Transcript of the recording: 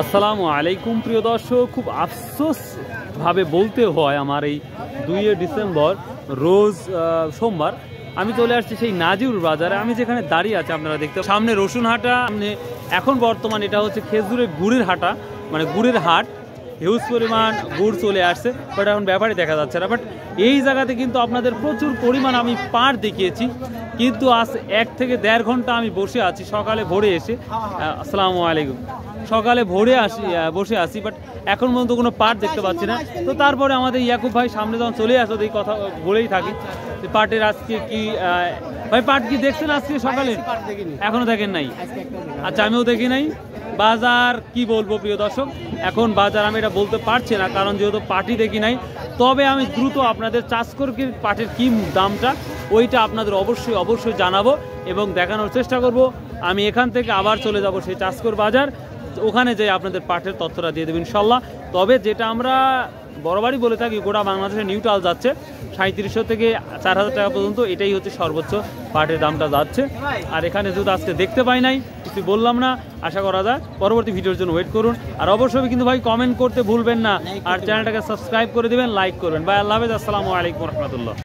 আসসালামু আলাইকুম প্রিয় দর্শক, খুব আফসোস ভাবে বলতে হয় আমার এই 2 ডিসেম্বর রোজ সোমবার আমি চলে আসছি সেই নাজির বাজারে। আমি যেখানে দাঁড়িয়ে আছি আপনারা দেখতে সামনে রসুন হাটা, সামনে এখন বর্তমান এটা হচ্ছে খেজুরের গুড়ের হাটা, মানে গুড়ের হাট। হিউজ পরিমাণ গুড় চলে আসছে, বাট এখন ব্যাপারই দেখা যাচ্ছে না। বাট এই জায়গাতে কিন্তু আপনাদের প্রচুর পরিমাণ আমি পাট দেখিয়েছি, কিন্তু আজ 1 থেকে 1.5 ঘন্টা আমি বসে আছি। সকালে ভোরে এসে আসসালামু আলাইকুম, সকালে ভোরে বসে আছি, বাট এখন পর্যন্ত কোনো পাট দেখতে পাচ্ছি না। তো তারপরে আমাদের ইয়াকুব ভাই সামনে যখন চলে আসো এই কথা বলেই থাকি যে পাটের আজকে কি ভাই, পাট কি দেখছেন আজকে সকালে? এখনো দেখেন নাই? আচ্ছা, আমিও দেখি নাই। বাজার কি বলবো প্রিয় দর্শক, এখন বাজার আমি এটা বলতে পারছি না, কারণ যেহেতু পাটই দেখি নাই। তবে আমি দ্রুত আপনাদের চাষকর্কির পাটের কি দামটা ওইটা আপনাদের অবশ্যই জানাবো এবং দেখানোর চেষ্টা করব। আমি এখান থেকে আবার চলে যাব সেই চাষকর বাজার, ওখানে যেয়ে আপনাদের পাটের তথ্যটা দিয়ে দেবেন ইনশাল্লাহ। তবে যেটা আমরা বরাবরই বলে থাকি, গোটা বাংলাদেশে নিউট্রাল যাচ্ছে 3700 থেকে 4000 টাকা পর্যন্ত, এটাই হচ্ছে সর্বোচ্চ পাটের দামটা যাচ্ছে। আর এখানে যদি আজকে দেখতে পাই নাই, কিছু বললাম না, আশা করা যায় পরবর্তী ভিডিওর জন্য ওয়েট করুন। আর অবশ্যই কিন্তু ভাই কমেন্ট করতে ভুলবেন না, আর চ্যানেলটাকে সাবস্ক্রাইব করে দেবেন, লাইক করবেন। ভাই আল্লাহ হাফেজ, আসসালামু আলাইকুম রহমতুল্লাহ।